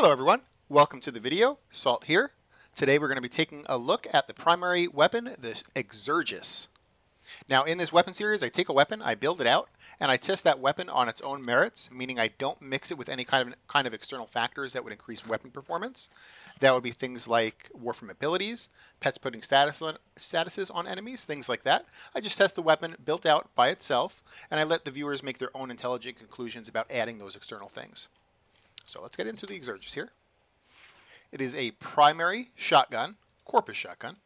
Hello everyone, welcome to the video. Salt here. Today we're going to be taking a look at the primary weapon, the Exergis. Now in this weapon series, I take a weapon, I build it out, and I test that weapon on its own merits, meaning I don't mix it with any kind of external factors that would increase weapon performance. That would be things like Warframe abilities, pets putting statuses on enemies, things like that. I just test the weapon built out by itself, and I let the viewers make their own intelligent conclusions about adding those external things. So let's get into the Exergis here. It is a primary shotgun, corpus shotgun.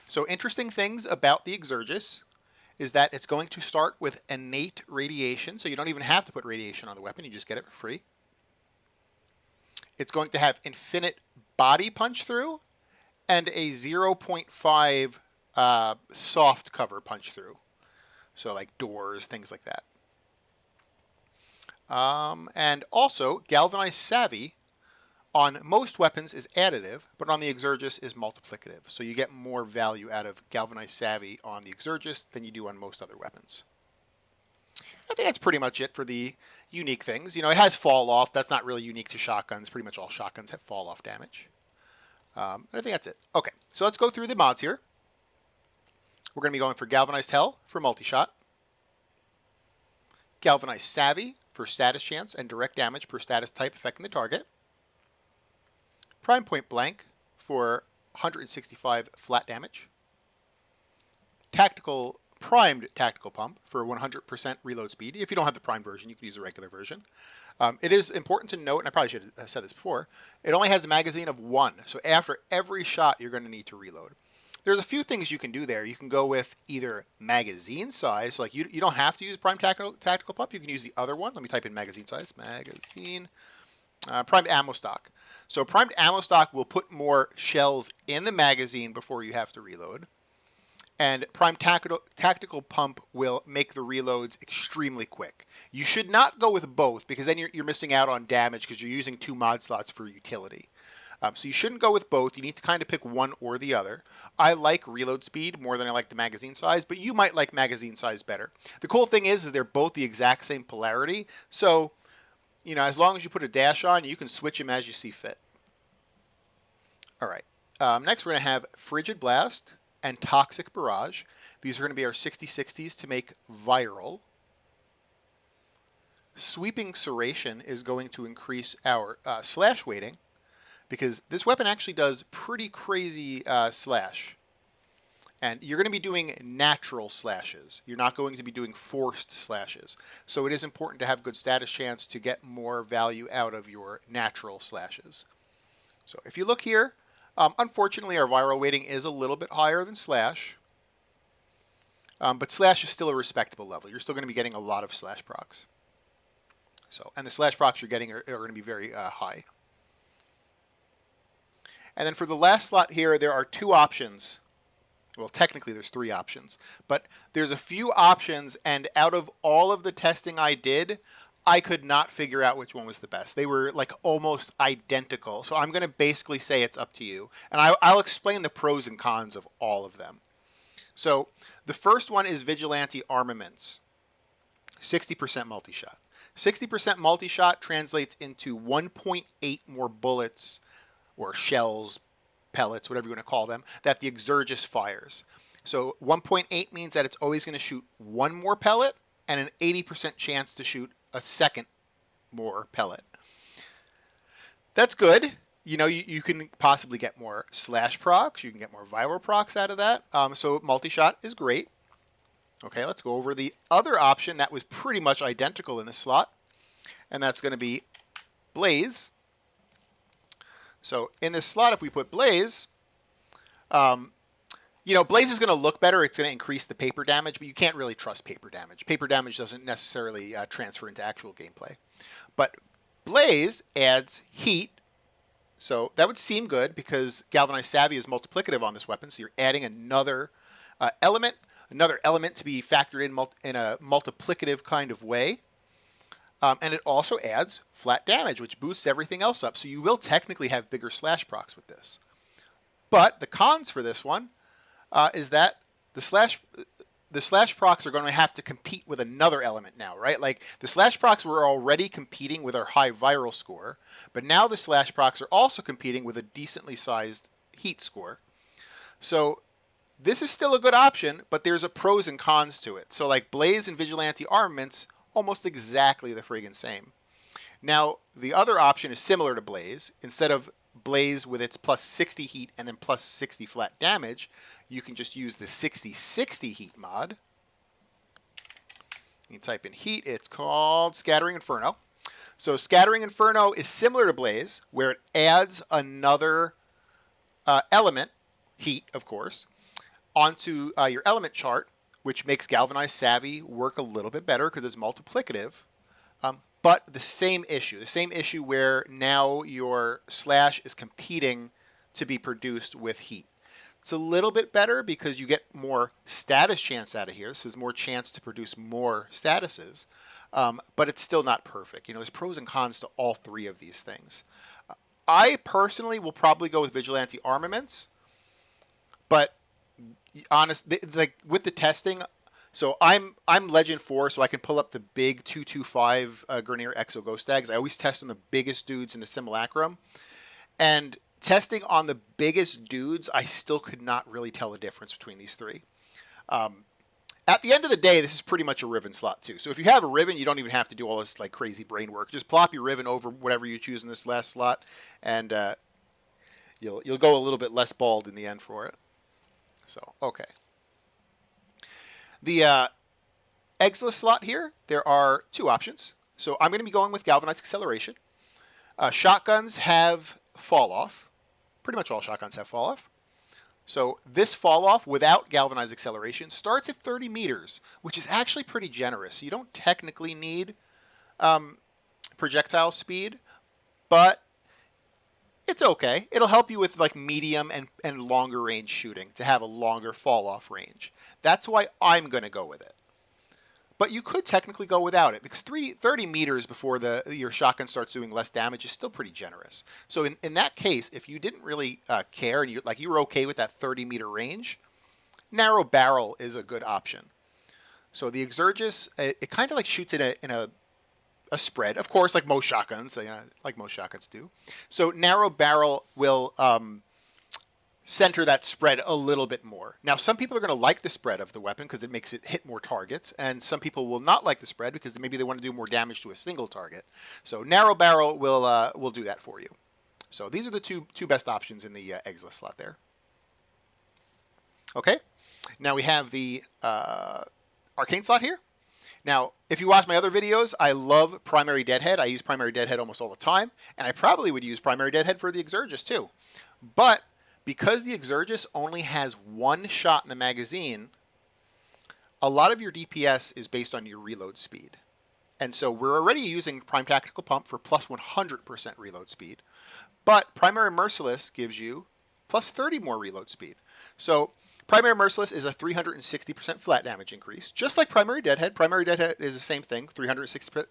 So interesting things about the Exergis is that it's going to start with innate radiation, so you don't even have to put radiation on the weapon, you just get it for free. It's going to have infinite body punch through and a 0.5 soft cover punch through. So like doors, things like that. And also, galvanized savvy on most weapons is additive, but on the Exergis is multiplicative. So you get more value out of galvanized savvy on the Exergis than you do on most other weapons. I think that's pretty much it for the unique things. You know, it has fall off. That's not really unique to shotguns. Pretty much all shotguns have fall off damage. I think that's it. Okay, so let's go through the mods here. We're going to be going for galvanized hell for multi-shot, galvanized savvy for status chance and direct damage per status type affecting the target, prime point blank for 165 flat damage, primed tactical pump for 100% reload speed. If you don't have the primed version, you can use the regular version. It is important to note, and I probably should have said this before, it only has a magazine of 1. So after every shot, you're going to need to reload. There's a few things you can do there. You can go with either magazine size, like you don't have to use prime tactical pump. You can use the other one. Let me type in magazine size. Magazine. Primed ammo stock. So primed ammo stock will put more shells in the magazine before you have to reload. And primed tactical pump will make the reloads extremely quick. You should not go with both because then you're missing out on damage because you're using 2 mod slots for utility. So you shouldn't go with both. You need to kind of pick one or the other. I like reload speed more than I like the magazine size, but you might like magazine size better. The cool thing is they're both the exact same polarity. So, you know, as long as you put a dash on, you can switch them as you see fit. All right. Next, we're going to have Frigid Blast and Toxic Barrage. These are going to be our 60/60s to make viral. Sweeping Serration is going to increase our slash weighting, because this weapon actually does pretty crazy slash. And you're going to be doing natural slashes. You're not going to be doing forced slashes. So it is important to have good status chance to get more value out of your natural slashes. So if you look here, unfortunately our viral weighting is a little bit higher than slash. But slash is still a respectable level. You're still going to be getting a lot of slash procs. And the slash procs you're getting are going to be very high. And then for the last slot here, there are 2 options. Well, technically there's 3 options, but there's a few options, and out of all of the testing I did, I could not figure out which one was the best. They were like almost identical. So I'm going to basically say it's up to you. And I'll explain the pros and cons of all of them. So the first one is Vigilante Armaments. 60% multi-shot. 60% multi-shot translates into 1.8 more bullets or shells, pellets, whatever you want to call them, that the Exergis fires. So 1.8 means that it's always going to shoot 1 more pellet and an 80% chance to shoot a second more pellet. That's good. You know, you can possibly get more slash procs. You can get more viral procs out of that. So multi-shot is great. Okay, let's go over the other option that was pretty much identical in this slot, and that's going to be Blaze. So in this slot, if we put Blaze, you know, Blaze is going to look better. It's going to increase the paper damage, but you can't really trust paper damage. Paper damage doesn't necessarily transfer into actual gameplay. But Blaze adds heat, so that would seem good because Galvanized Savvy is multiplicative on this weapon, so you're adding another element to be factored in a multiplicative kind of way. And it also adds flat damage, which boosts everything else up. So you will technically have bigger slash procs with this. But the cons for this one is that the the slash procs are going to have to compete with another element now, right? Like the slash procs were already competing with our high viral score, but now the slash procs are also competing with a decently sized heat score. So this is still a good option, but there's a pros and cons to it. So like Blaze and Vigilante armaments, almost exactly the friggin' same. Now, the other option is similar to Blaze. Instead of Blaze with its plus 60 heat and then plus 60 flat damage, you can just use the 60-60 heat mod. You type in heat, it's called Scattering Inferno. So Scattering Inferno is similar to Blaze, where it adds another element, heat of course, onto your element chart, which makes Galvanized Savvy work a little bit better because it's multiplicative. But the same issue where now your slash is competing to be produced with heat. It's a little bit better because you get more status chance out of here. So there's more chance to produce more statuses. But it's still not perfect. You know, there's pros and cons to all three of these things. I personally will probably go with Vigilante armaments. But like with the testing, so I'm Legend 4, so I can pull up the big 225 Grineer Exo Ghost Dags. I always test on the biggest dudes in the Simulacrum. And testing on the biggest dudes, I still could not really tell the difference between these three. At the end of the day, this is pretty much a Riven slot too. So if you have a Riven, you don't even have to do all this like crazy brain work. Just plop your Riven over whatever you choose in this last slot, and you'll go a little bit less bald in the end for it. So, okay. The Exilus slot here, there are two options. So I'm going to be going with Galvanized Acceleration. Shotguns have fall off. Pretty much all shotguns have fall off. So this fall off without Galvanized Acceleration starts at 30 meters, which is actually pretty generous. You don't technically need projectile speed, but it's okay. It'll help you with like medium and longer range shooting to have a longer fall off range. That's why I'm going to go with it. But you could technically go without it because 30 meters before your shotgun starts doing less damage is still pretty generous. So in that case, if you didn't really care and you were okay with that 30 meter range, narrow barrel is a good option. So the Exergis, it kind of like shoots in a spread, of course, like most shotguns, like most shotguns do. So narrow barrel will center that spread a little bit more. Now, some people are going to like the spread of the weapon because it makes it hit more targets, and some people will not like the spread because maybe they want to do more damage to a single target. So narrow barrel will do that for you. So these are the two best options in the Exilus slot there. Okay, now we have the arcane slot here. Now, if you watch my other videos, I love Primary Deadhead. I use Primary Deadhead almost all the time, and I probably would use Primary Deadhead for the Exergis too. But because the Exergis only has one shot in the magazine, a lot of your DPS is based on your reload speed. And so we're already using Prime Tactical Pump for plus 100% reload speed. But Primary Merciless gives you plus 30 more reload speed. So Primary Merciless is a 360% flat damage increase. Just like Primary Deadhead is the same thing, 360%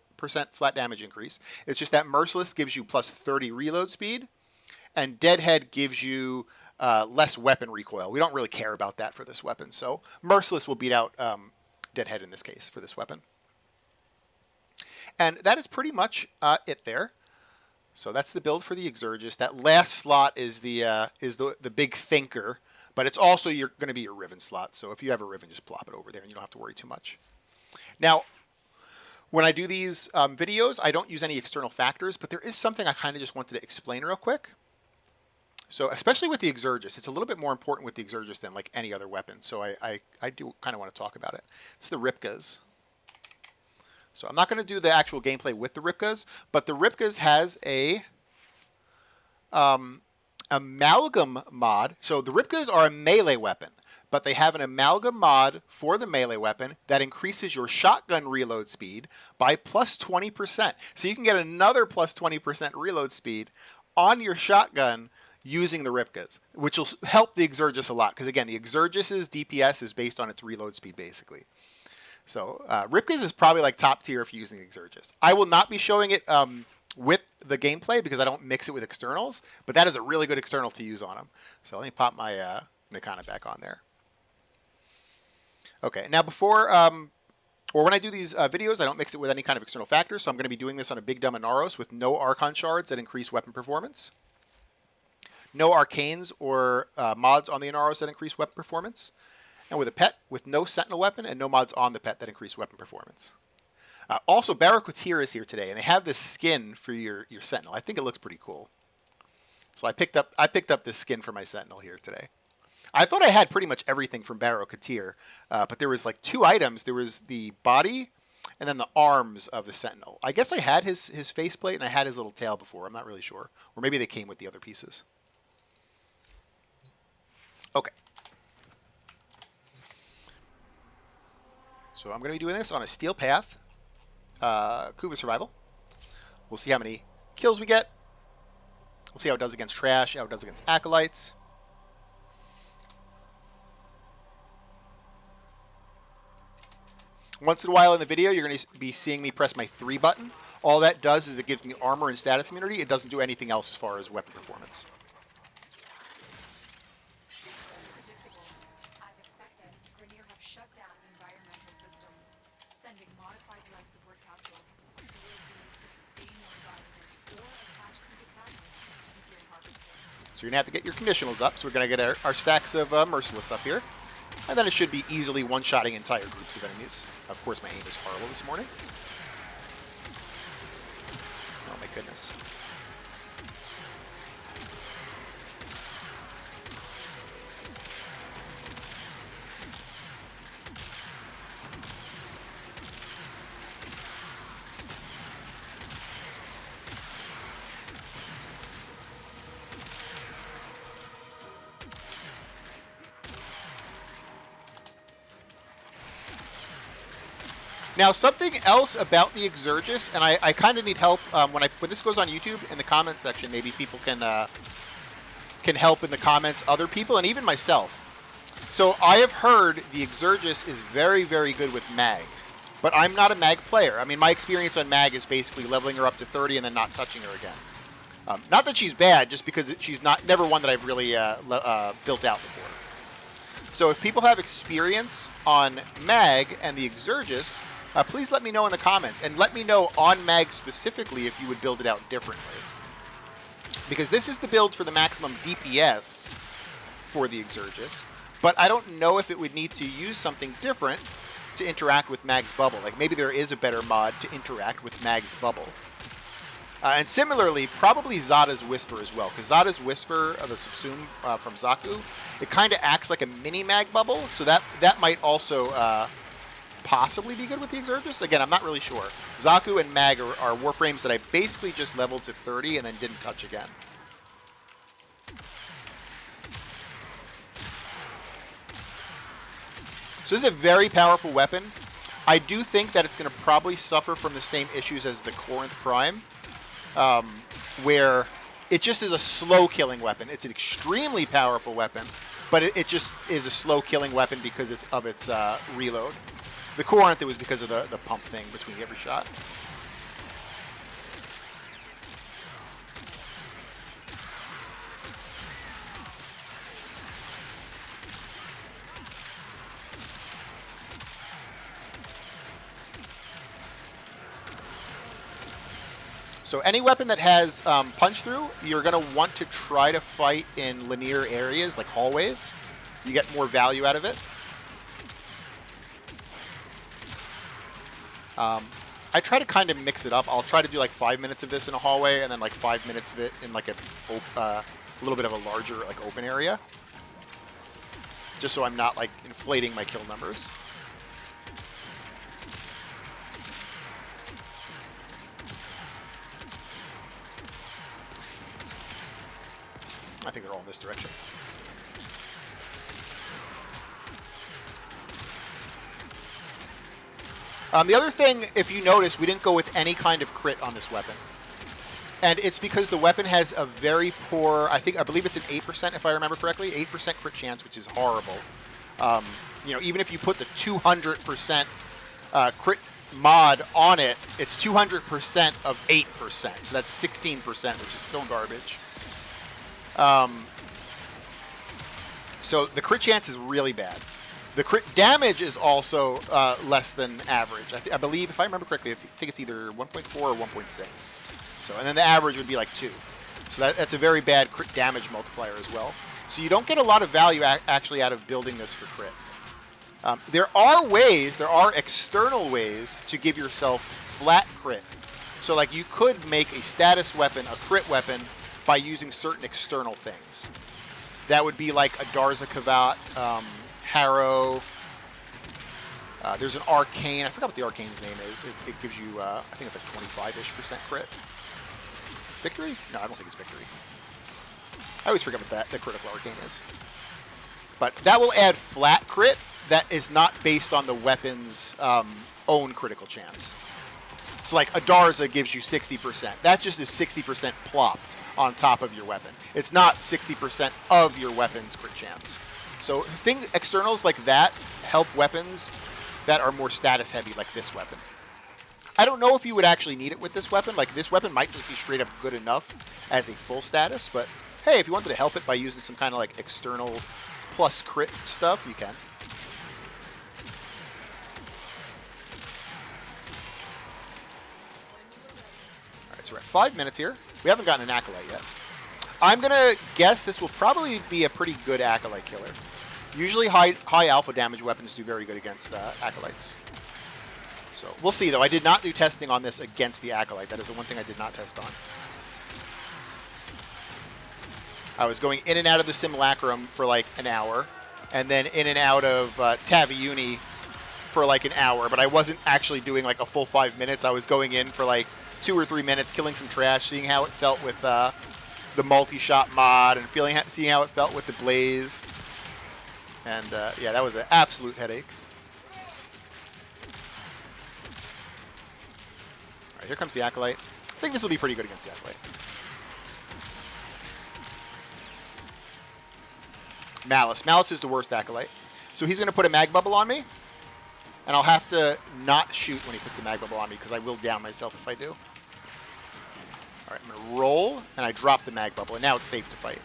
flat damage increase. It's just that Merciless gives you plus 30 reload speed, and Deadhead gives you less weapon recoil. We don't really care about that for this weapon, so Merciless will beat out Deadhead in this case for this weapon. And that is pretty much it there. So that's the build for the Exergis. That last slot is the big thinker, but it's also going to be your Riven slot. So if you have a Riven, just plop it over there and you don't have to worry too much. Now, when I do these videos, I don't use any external factors, but there is something I kind of just wanted to explain real quick. So especially with the Exergis, it's a little bit more important with the Exergis than like any other weapon. So I do kind of want to talk about it. It's the Ripkas. So I'm not going to do the actual gameplay with the Ripkas, but the Ripkas has a amalgam mod. So the Ripkas are a melee weapon, but they have an amalgam mod for the melee weapon that increases your shotgun reload speed by plus 20%. So you can get another plus 20% reload speed on your shotgun using the Ripkas, which will help the Exergis a lot. Because again, the Exergis's DPS is based on its reload speed, basically. So Ripkas is probably like top tier if you're using the Exergis. I will not be showing it with the gameplay because I don't mix it with externals, but that is a really good external to use on them. So let me pop my Nikana back on there. Okay, now before, or when I do these videos, I don't mix it with any kind of external factor, so I'm going to be doing this on a big dumb Inaros with no Archon shards that increase weapon performance. No arcanes or mods on the Inaros that increase weapon performance. And with a pet with no sentinel weapon and no mods on the pet that increase weapon performance. Also, Barracuda is here today, and they have this skin for your sentinel. I think it looks pretty cool. So I picked up this skin for my sentinel here today. I thought I had pretty much everything from Barracuda, but there was like 2 items. There was the body and then the arms of the sentinel. I guess I had his faceplate and I had his little tail before. I'm not really sure. Or maybe they came with the other pieces. Okay. So I'm going to be doing this on a steel path. Kuva survival. We'll see how many kills we get. We'll see how it does against trash, how it does against acolytes. Once in a while in the video, you're going to be seeing me press my 3 button. All that does is it gives me armor and status immunity. It doesn't do anything else as far as weapon performance. So you're going to have to get your conditionals up. So we're going to get our stacks of Merciless up here. And then it should be easily one-shotting entire groups of enemies. Of course, my aim is horrible this morning. Oh my goodness. Now, something else about the Exergis, and I kind of need help when this goes on YouTube in the comments section. Maybe people can help in the comments, other people, and even myself. So I have heard the Exergis is very, very good with mag, but I'm not a mag player. I mean, my experience on mag is basically leveling her up to 30 and then not touching her again. Not that she's bad, just because she's never one that I've really built out before. So if people have experience on mag and the Exergis, please let me know in the comments, and let me know on mag specifically if you would build it out differently. Because this is the build for the maximum DPS for the Exergis, but I don't know if it would need to use something different to interact with mag's bubble. Like maybe there is a better mod to interact with mag's bubble. And similarly, probably Zada's Whisper as well, because Zada's Whisper, the subsume from Zaku, it kind of acts like a mini mag bubble, so that might also possibly be good with the Exergis. Again, I'm not really sure. Zaku and Mag are Warframes that I basically just leveled to 30 and then didn't touch again. So this is a very powerful weapon. I do think that it's going to probably suffer from the same issues as the Corinth Prime, where it just is a slow killing weapon. It's an extremely powerful weapon, but it just is a slow killing weapon because of its reload. The Corinth, it was because of the pump thing between every shot. So any weapon that has punch through, you're going to want to try to fight in linear areas like hallways. You get more value out of it. I try to kind of mix it up. I'll try to do like 5 minutes of this in a hallway and then like 5 minutes of it in like a little bit of a larger like open area. Just so I'm not like inflating my kill numbers. I think they're all in this direction. The other thing, if you notice, we didn't go with any kind of crit on this weapon. And it's because the weapon has a very poor, I believe it's an 8%, if I remember correctly, 8% crit chance, which is horrible. You know, even if you put the 200% crit mod on it, it's 200% of 8%. So that's 16%, which is still garbage. So the crit chance is really bad. The crit damage is also less than average. I believe, if I remember correctly, I think it's either 1.4 or 1.6. So, and then the average would be like 2. So that's a very bad crit damage multiplier as well. So you don't get a lot of value actually out of building this for crit. There are external ways to give yourself flat crit. So like you could make a status weapon a crit weapon by using certain external things. That would be like a Darza Kavat, Harrow. There's an arcane. I forgot what the arcane's name is. It gives you, I think it's like 25-ish% crit. Victory? No, I don't think it's victory. I always forget what the critical arcane is. But that will add flat crit that is not based on the weapon's own critical chance. So like a Darza gives you 60%. That just is 60% plopped on top of your weapon. It's not 60% of your weapon's crit chance. So externals like that help weapons that are more status heavy, like this weapon. I don't know if you would actually need it with this weapon. Like this weapon might just be straight up good enough as a full status, but hey, if you wanted to help it by using some kind of like external plus crit stuff, you can. Alright, so we're at 5 minutes here. We haven't gotten an Acolyte yet. I'm going to guess this will probably be a pretty good Acolyte killer. Usually high alpha damage weapons do very good against Acolytes. So we'll see, though. I did not do testing on this against the Acolyte. That is the one thing I did not test on. I was going in and out of the Simulacrum for like an hour, and then in and out of Taviuni for like an hour, but I wasn't actually doing like a full 5 minutes. I was going in for like 2 or 3 minutes, killing some trash, seeing how it felt with the multi-shot mod, and seeing how it felt with the Blaze. And yeah, that was an absolute headache. All right, here comes the Acolyte. I think this will be pretty good against the Acolyte. Malice. Malice is the worst Acolyte. So he's going to put a mag bubble on me, and I'll have to not shoot when he puts the mag bubble on me, because I will down myself if I do. All right, I'm going to roll, and I drop the mag bubble, and now it's safe to fight.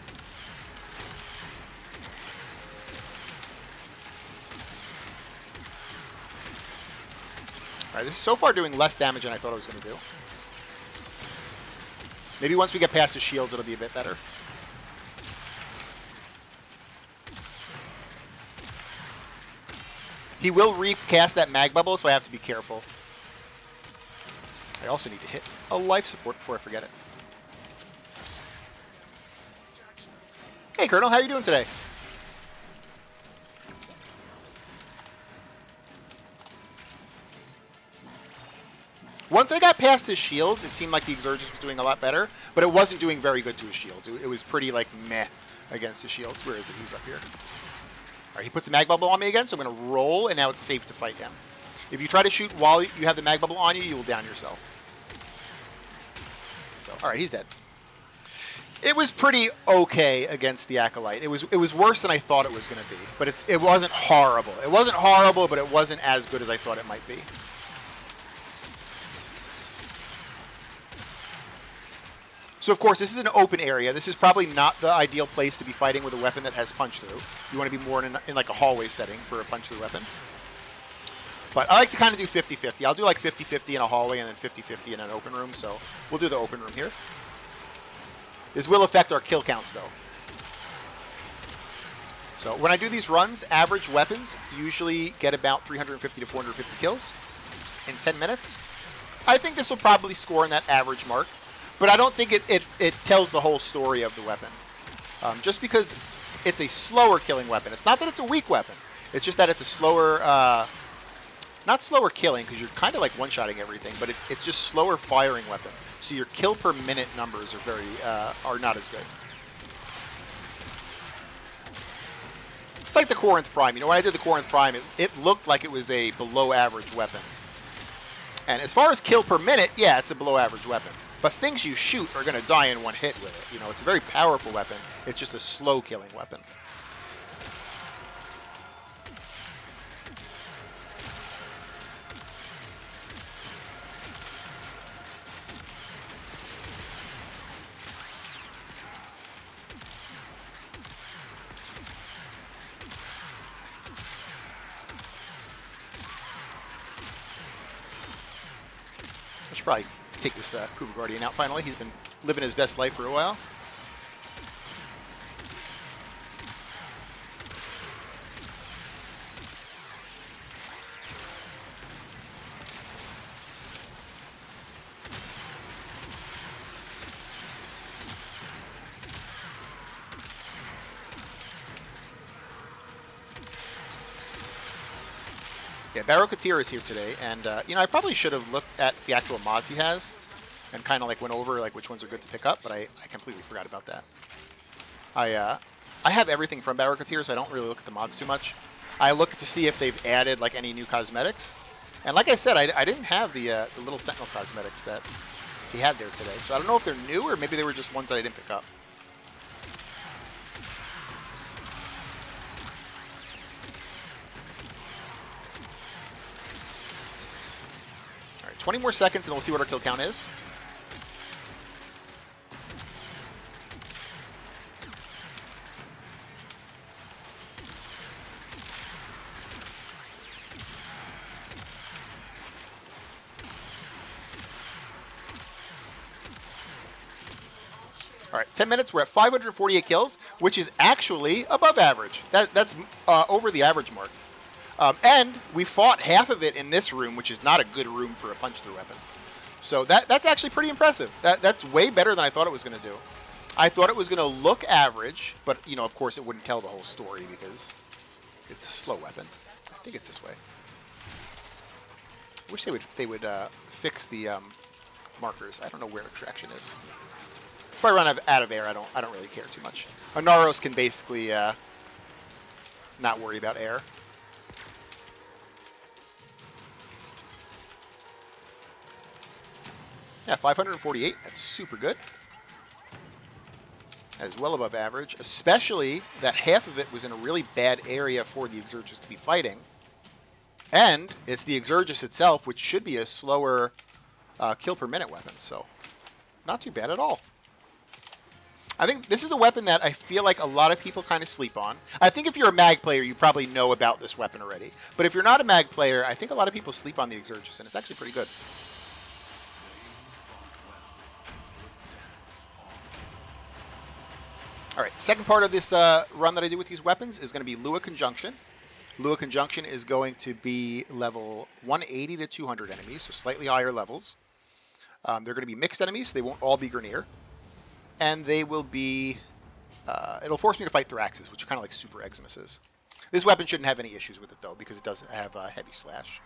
All right, this is so far doing less damage than I thought it was going to do. Maybe once we get past his shields, it'll be a bit better. He will recast that mag bubble, so I have to be careful. I also need to hit a life support before I forget it. Hey, Colonel, how are you doing today? Once I got past his shields, it seemed like the Exergis was doing a lot better, but it wasn't doing very good to his shields. It was pretty, like, meh against his shields. Where is it? He's up here. All right, he puts the mag bubble on me again, so I'm going to roll, and now it's safe to fight him. If you try to shoot while you have the mag bubble on you, you will down yourself. So, all right, he's dead. It was pretty okay against the Acolyte. It was worse than I thought it was going to be, but it wasn't horrible. It wasn't horrible, but it wasn't as good as I thought it might be. So, of course, this is an open area. This is probably not the ideal place to be fighting with a weapon that has punch-through. You want to be more in like a hallway setting for a punch-through weapon. But I like to kind of do 50-50. I'll do like 50-50 in a hallway and then 50-50 in an open room. So we'll do the open room here. This will affect our kill counts, though. So when I do these runs, average weapons usually get about 350 to 450 kills in 10 minutes. I think this will probably score in that average mark. But I don't think it tells the whole story of the weapon. Just because it's a slower killing weapon. It's not that it's a weak weapon. It's just that it's a slower, not slower killing, because you're kind of like one-shotting everything, but it's just slower firing weapon. So your kill per minute numbers are not as good. It's like the Corinth Prime. You know, when I did the Corinth Prime, it looked like it was a below-average weapon. And as far as kill per minute, yeah, it's a below-average weapon. But things you shoot are going to die in one hit with it. You know, it's a very powerful weapon. It's just a slow killing weapon. probably take this Kuva Guardian out finally. He's been living his best life for a while. Yeah, Barrow-Katir is here today, and you know, I probably should have looked at the actual mods he has and kind of like went over like which ones are good to pick up, but I completely forgot about that. I have everything from Barrow-Katir, so I don't really look at the mods too much. I look to see if they've added like any new cosmetics, and like I said, I didn't have the little Sentinel cosmetics that he had there today, so I don't know if they're new or maybe they were just ones that I didn't pick up. All right, 20 more seconds, and we'll see what our kill count is. All right, 10 minutes. We're at 548 kills, which is actually above average. That's over the average mark. And we fought half of it in this room, which is not a good room for a punch-through weapon. So that's actually pretty impressive. That's way better than I thought it was going to do. I thought it was going to look average, but, you know, of course, it wouldn't tell the whole story because it's a slow weapon. I think it's this way. I wish they would fix the markers. I don't know where extraction is. If I run out of air, I don't really care too much. Naros can basically not worry about air. Yeah, 548. That's super good. That is well above average, especially that half of it was in a really bad area for the Exergis to be fighting. And it's the Exergis itself, which should be a slower kill per minute weapon. So not too bad at all. I think this is a weapon that I feel like a lot of people kind of sleep on. I think if you're a mag player, you probably know about this weapon already. But if you're not a mag player, I think a lot of people sleep on the Exergis, and it's actually pretty good. All right, second part of this run that I do with these weapons is going to be Lua Conjunction. Lua Conjunction is going to be level 180 to 200 enemies, so slightly higher levels. They're going to be mixed enemies, so they won't all be Grineer. And they will be, it'll force me to fight Thraxes, which are kind of like super Eximuses. This weapon shouldn't have any issues with it, though, because it does have a heavy slash.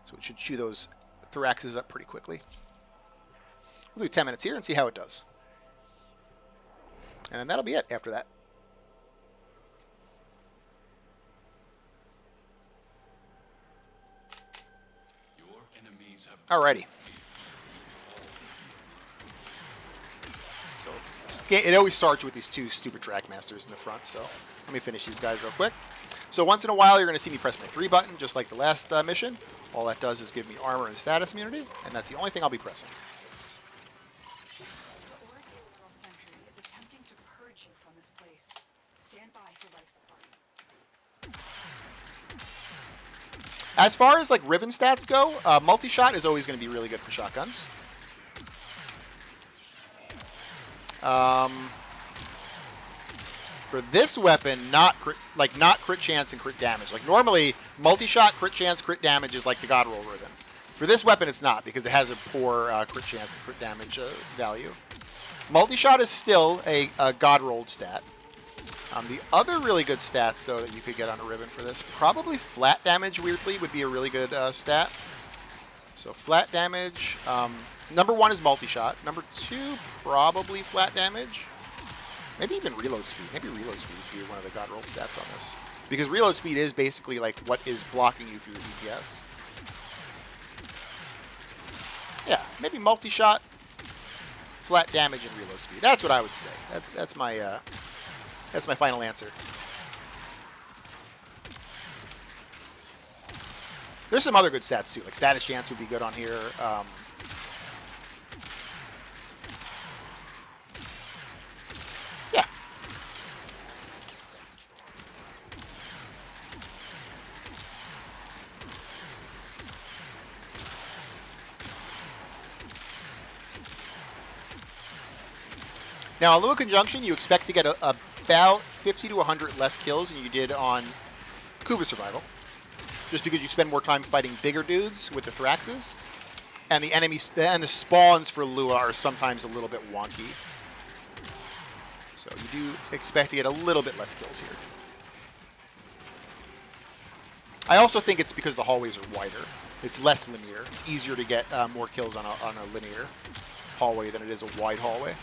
So it should chew those Thraxes up pretty quickly. We'll do 10 minutes here and see how it does. And then that'll be it after that. Alrighty. It always starts with these two stupid Trackmasters in the front, so let me finish these guys real quick. So once in a while, you're going to see me press my 3 button, just like the last mission. All that does is give me armor and status immunity, and that's the only thing I'll be pressing. As far as like Riven stats go, multi-shot is always going to be really good for shotguns. For this weapon, not crit chance and crit damage. Like normally, multi-shot, crit chance, crit damage is like the God Roll Riven. For this weapon, it's not because it has a poor crit chance and crit damage value. Multi-shot is still a God Rolled stat. The other really good stats, though, that you could get on a Riven for this, probably flat damage, weirdly, would be a really good stat. So flat damage, number 1 is multi-shot. Number 2, probably flat damage. Maybe even reload speed. Maybe reload speed would be one of the God Rolled stats on this. Because reload speed is basically like what is blocking you for your DPS. Yeah, maybe multi-shot, flat damage, and reload speed. That's what I would say. That's my final answer. There's some other good stats too, like status chance would be good on here. Yeah. Now, on Lua Conjunction, you expect to get about 50 to 100 less kills than you did on Kuva Survival, just because you spend more time fighting bigger dudes with the Thraxes, and the enemies and the spawns for Lua are sometimes a little bit wonky. So you do expect to get a little bit less kills here. I also think it's because the hallways are wider. It's less linear. It's easier to get more kills on a linear hallway than it is a wide hallway.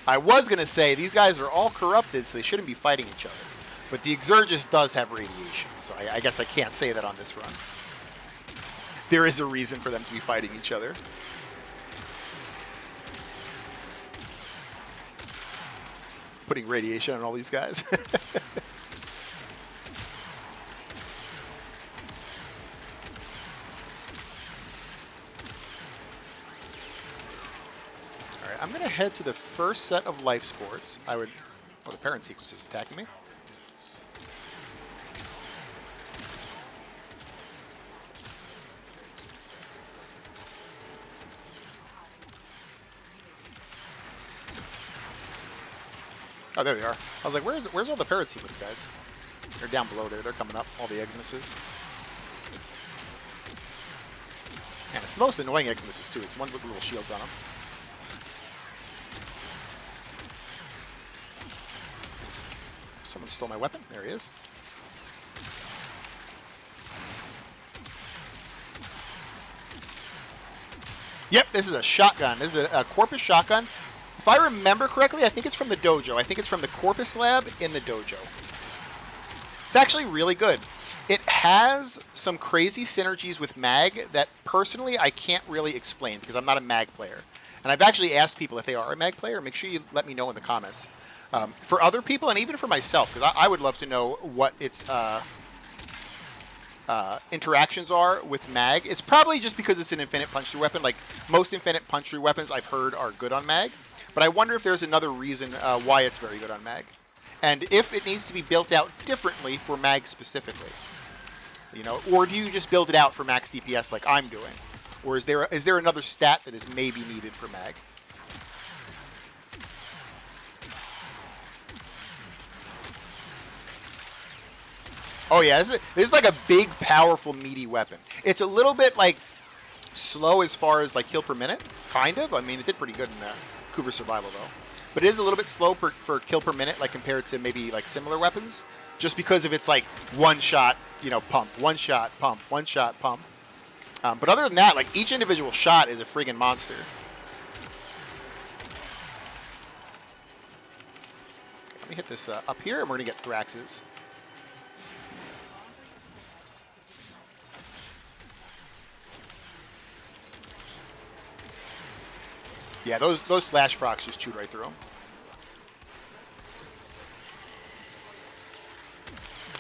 I was going to say, these guys are all corrupted, so they shouldn't be fighting each other. But the Exergis does have radiation, so I guess I can't say that on this run. There is a reason for them to be fighting each other. Putting radiation on all these guys. I'm going to head to the first set of life sports. Oh, the parent sequence is attacking me. Oh, there they are. I was like, where's all the parent sequence guys? They're down below there. They're coming up. All the Exmuses. And it's the most annoying Exmuses, too. It's the ones with the little shields on them. Someone stole my weapon. There he is. Yep, this is a shotgun. This is a Corpus shotgun. If I remember correctly, I think it's from the dojo. I think it's from the Corpus lab in the dojo. It's actually really good. It has some crazy synergies with mag that personally I can't really explain because I'm not a mag player. And I've actually asked people if they are a mag player. Make sure you let me know in the comments. For other people, and even for myself, because I would love to know what its interactions are with mag. It's probably just because it's an infinite punch-through weapon. Like, most infinite punch-through weapons I've heard are good on mag. But I wonder if there's another reason why it's very good on mag. And if it needs to be built out differently for mag specifically. You know, or do you just build it out for max DPS like I'm doing? Or is there another stat that is maybe needed for mag? Oh yeah, this is like a big, powerful, meaty weapon. It's a little bit like slow as far as like kill per minute, kind of. I mean, it did pretty good in Kuva Survival though, but it is a little bit slow for kill per minute, like compared to maybe like similar weapons, just because of its like one shot, you know, pump, one shot, pump, one shot, pump. But other than that, like each individual shot is a friggin' monster. Let me hit this up here, and we're gonna get Thraxes. Yeah, those slash procs just chewed right through them.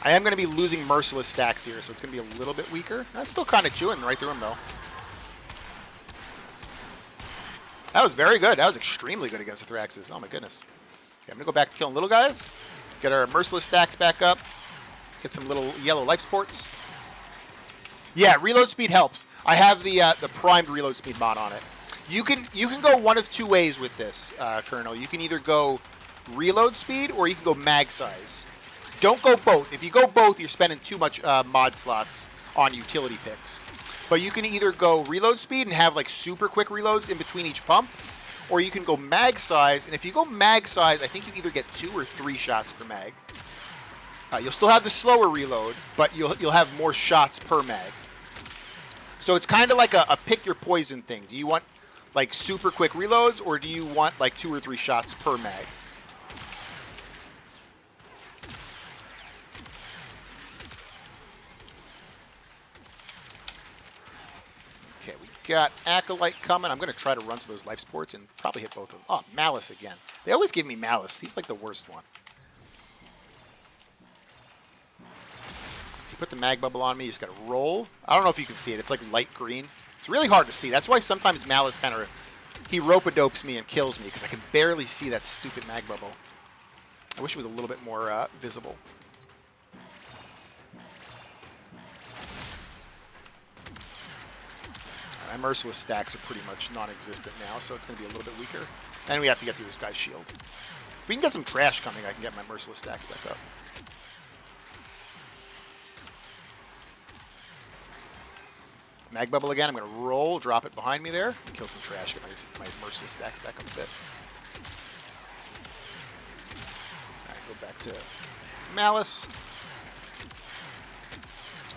I am going to be losing merciless stacks here, so it's going to be a little bit weaker. That's still kind of chewing right through them, though. That was very good. That was extremely good against the Thraxes. Oh, my goodness. Okay, I'm going to go back to killing little guys. Get our merciless stacks back up. Get some little yellow life sports. Yeah, reload speed helps. I have the primed reload speed mod on it. You can go one of two ways with this, Colonel. You can either go reload speed or you can go mag size. Don't go both. If you go both, you're spending too much mod slots on utility picks. But you can either go reload speed and have like super quick reloads in between each pump, or you can go mag size. And if you go mag size, I think you either get 2 or 3 shots per mag. You'll still have the slower reload, but you'll have more shots per mag. So it's kind of like a pick your poison thing. Do you want like super quick reloads, or do you want like 2 or 3 shots per mag? got Acolyte coming. I'm going to try to run to those life sports and probably hit both of them. Oh, Malice again. They always give me Malice. He's like the worst one. He put the mag bubble on me. You just got to roll. I don't know if you can see it. It's like light green. It's really hard to see. That's why sometimes Malice kind of, he rope-a-dopes me and kills me because I can barely see that stupid mag bubble. I wish it was a little bit more visible. My Merciless stacks are pretty much non-existent now, so it's going to be a little bit weaker. And we have to get through this guy's shield. If we can get some trash coming, I can get my Merciless stacks back up. Mag Bubble again. I'm going to roll, drop it behind me there, and kill some trash, get my Merciless stacks back up a bit. Alright, go back to Malice.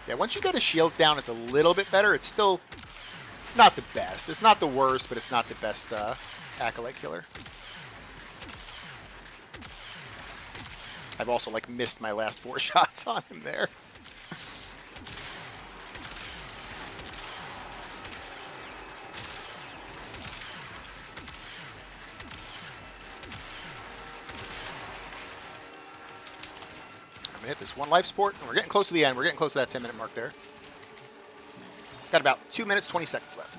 Yeah, once you get his shields down, it's a little bit better. It's still not the best. It's not the worst, but it's not the best Acolyte killer. I've also like missed my last 4 shots on him there. I'm gonna hit this one life sport, and we're getting close to the end. We're getting close to that 10-minute mark there. Got about 2 minutes, 20 seconds left.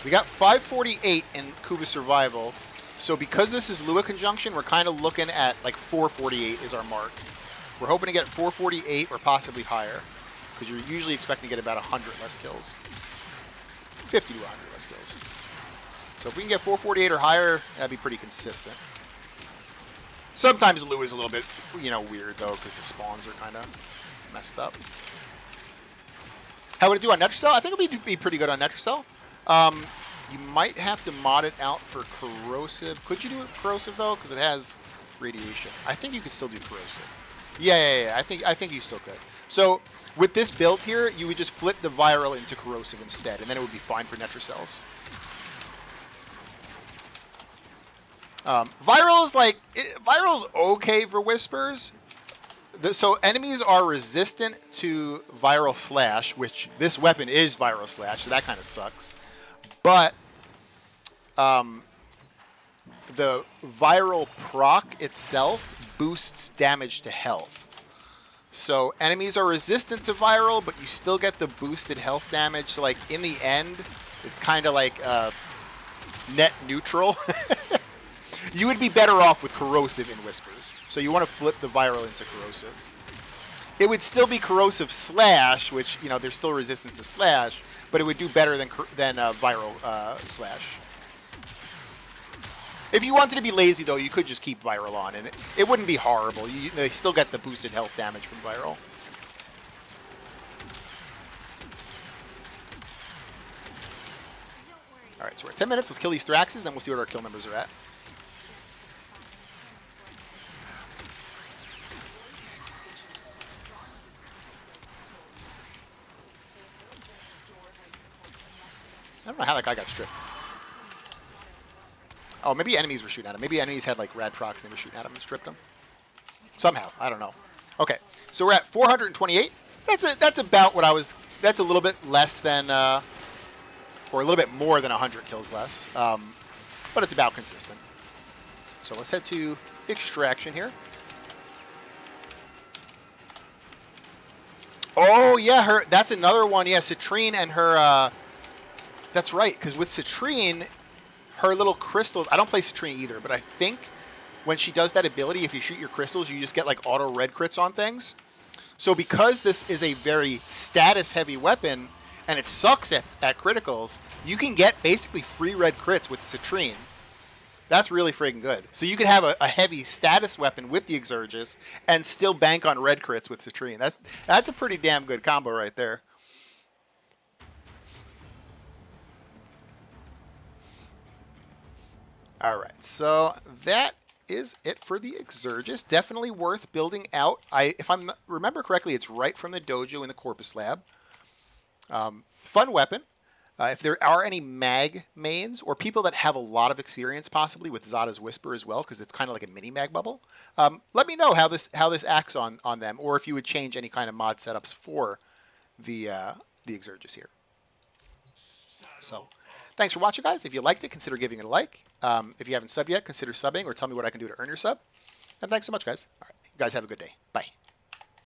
We got 548 in Kuva Survival. So because this is Lua Conjunction, we're kind of looking at like 448 is our mark. We're hoping to get 448 or possibly higher, because you're usually expecting to get about 100 less kills. 50 to 100 less kills. So if we can get 448 or higher, that'd be pretty consistent. Sometimes Lua is a little bit, weird though, because the spawns are kind of messed up. How would it do on Netracell? I think it would be pretty good on Netracell. You might have to mod it out for corrosive. Could you do it corrosive though? Because it has radiation. I think you could still do corrosive. Yeah. I think you still could. So with this build here, you would just flip the viral into corrosive instead, and then it would be fine for Netracells. Viral's okay for whispers. So enemies are resistant to viral slash, which this weapon is viral slash, so that kind of sucks. But the viral proc itself boosts damage to health. So enemies are resistant to viral, but you still get the boosted health damage. So like in the end, it's kind of like net neutral. You would be better off with corrosive in whispers. So you want to flip the viral into corrosive. It would still be corrosive slash, which, there's still resistance to slash, but it would do better than viral slash. If you wanted to be lazy, though, you could just keep viral on, and it wouldn't be horrible. You still get the boosted health damage from viral. All right, so we're at 10 minutes. Let's kill these Thraxes, then we'll see what our kill numbers are at. I don't know how that guy got stripped. Oh, maybe enemies were shooting at him. Maybe enemies had like rad procs and they were shooting at him and stripped him. Somehow. I don't know. Okay. So we're at 428. That's about what I was... That's a little bit less than... or a little bit more than 100 kills less. But it's about consistent. So let's head to Extraction here. Oh, yeah. That's another one. Yeah, Citrine and her... That's right, because with Citrine, her little crystals... I don't play Citrine either, but I think when she does that ability, if you shoot your crystals, you just get like auto red crits on things. So because this is a very status-heavy weapon, and it sucks at criticals, you can get basically free red crits with Citrine. That's really friggin' good. So you could have a heavy status weapon with the Exergis and still bank on red crits with Citrine. That's a pretty damn good combo right there. All right, so that is it for the Exergis. Definitely worth building out. If I remember correctly, it's right from the dojo in the Corpus Lab. Fun weapon. If there are any mag mains or people that have a lot of experience possibly with Zada's Whisper as well, because it's kind of like a mini mag bubble, let me know how this acts on them, or if you would change any kind of mod setups for the Exergis here. So thanks for watching, guys. If you liked it, consider giving it a like. If you haven't subbed yet, consider subbing or tell me what I can do to earn your sub. And thanks so much, guys. All right, you guys have a good day. Bye.